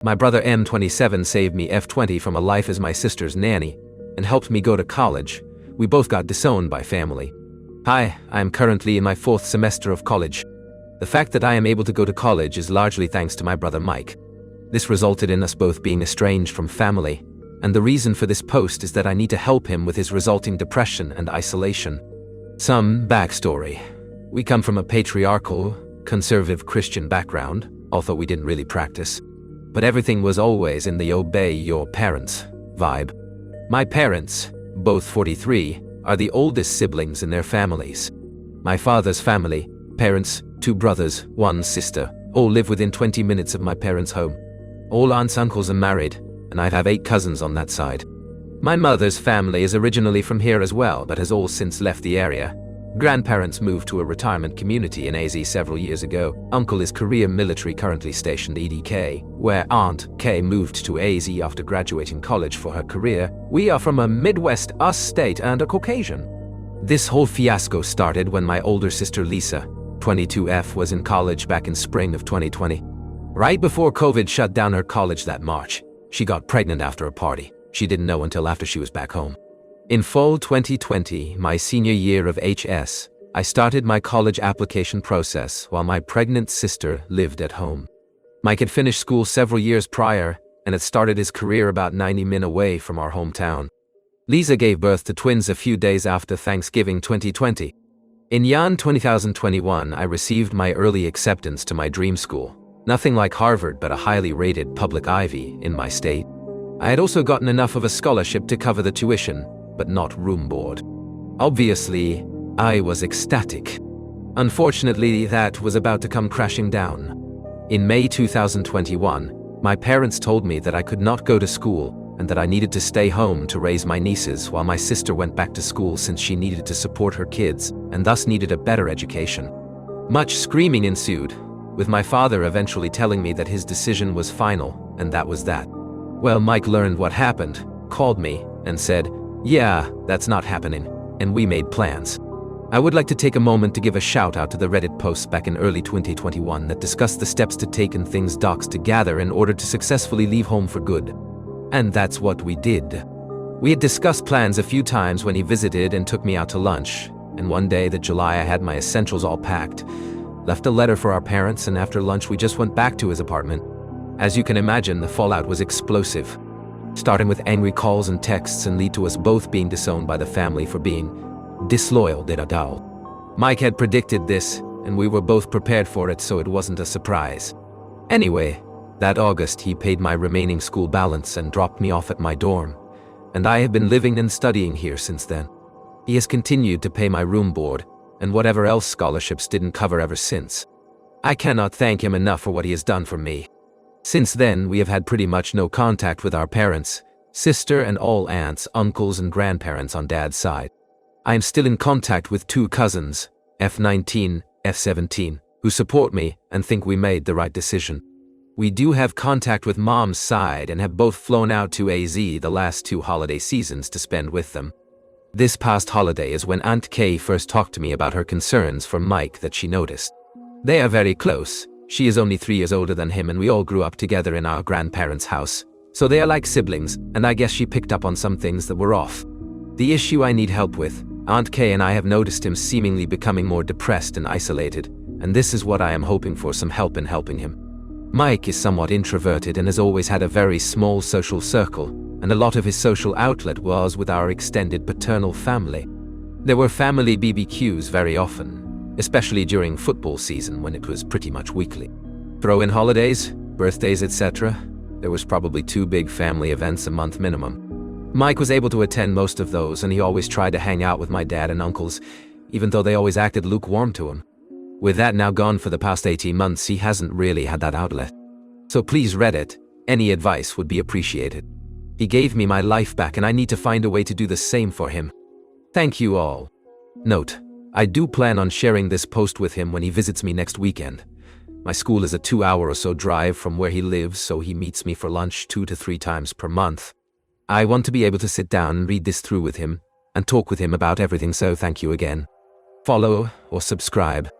My brother M27 saved me F20 from a life as my sister's nanny and helped me go to college. We both got disowned by family. Hi, I am currently in my 4th semester of college. The fact that I am able to go to college is largely thanks to my brother Mike. This resulted in us both being estranged from family, and the reason for this post is that I need to help him with his resulting depression and isolation. Some backstory. We come from a patriarchal, conservative Christian background, although we didn't really practice. But everything was always in the obey your parents vibe. My parents, both 43, are the oldest siblings in their families. My father's family, parents, 2 brothers, 1 sister, all live within 20 minutes of my parents' home. All aunts and uncles are married, and I have 8 cousins on that side. My mother's family is originally from here as well, but has all since left the area. Grandparents moved to a retirement community in AZ several years ago. Uncle is career military, currently stationed EDK, where Aunt K moved to AZ after graduating college for her career. We are from a Midwest US state and are Caucasian. This whole fiasco started when my older sister Lisa, 22F, was in college back in spring of 2020. Right before COVID shut down her college that March, she got pregnant after a party. She didn't know until after she was back home. In fall 2020, my senior year of HS, I started my college application process while my pregnant sister lived at home. Mike had finished school several years prior and had started his career about 90 min away from our hometown. Lisa gave birth to twins a few days after Thanksgiving 2020. In Jan 2021, I received my early acceptance to my dream school. Nothing like Harvard, but a highly rated public Ivy in my state. I had also gotten enough of a scholarship to cover the tuition, but not room board. Obviously, I was ecstatic. Unfortunately, that was about to come crashing down. In May 2021, my parents told me that I could not go to school and that I needed to stay home to raise my nieces while my sister went back to school since she needed to support her kids and thus needed a better education. Much screaming ensued, with my father eventually telling me that his decision was final, and that was that. Well, Mike learned what happened, called me, and said, "Yeah, that's not happening," and we made plans. I would like to take a moment to give a shout out to the Reddit posts back in early 2021 that discussed the steps to take and things docs to gather in order to successfully leave home for good. And that's what we did. We had discussed plans a few times when he visited and took me out to lunch, and one day that July I had my essentials all packed, left a letter for our parents, and after lunch we just went back to his apartment. As you can imagine, the fallout was explosive, starting with angry calls and texts and lead to us both being disowned by the family for being disloyal. Mike had predicted this, and we were both prepared for it, so it wasn't a surprise. Anyway, that August he paid my remaining school balance and dropped me off at my dorm, and I have been living and studying here since then. He has continued to pay my room board, and whatever else scholarships didn't cover ever since. I cannot thank him enough for what he has done for me. Since then, we have had pretty much no contact with our parents, sister, and all aunts, uncles, and grandparents on Dad's side. I am still in contact with 2 cousins, F19, F17, who support me and think we made the right decision. We do have contact with Mom's side and have both flown out to AZ the last 2 holiday seasons to spend with them. This past holiday is when Aunt Kay first talked to me about her concerns for Mike that she noticed. They are very close. She is only 3 years older than him, and we all grew up together in our grandparents' house. So they are like siblings, and I guess she picked up on some things that were off. The issue I need help with, Aunt Kay and I have noticed him seemingly becoming more depressed and isolated, and this is what I am hoping for some help in helping him. Mike is somewhat introverted and has always had a very small social circle, and a lot of his social outlet was with our extended paternal family. There were family BBQs very often, especially during football season when it was pretty much weekly. Throw in holidays, birthdays, etc. There was probably 2 big family events a month minimum. Mike was able to attend most of those, and he always tried to hang out with my dad and uncles, even though they always acted lukewarm to him. With that now gone for the past 18 months, he hasn't really had that outlet. So please Reddit, any advice would be appreciated. He gave me my life back, and I need to find a way to do the same for him. Thank you all. Note: I do plan on sharing this post with him when he visits me next weekend. My school is a 2-hour or so drive from where he lives, so he meets me for lunch 2 to 3 times per month. I want to be able to sit down and read this through with him and talk with him about everything, so thank you again. Follow or subscribe.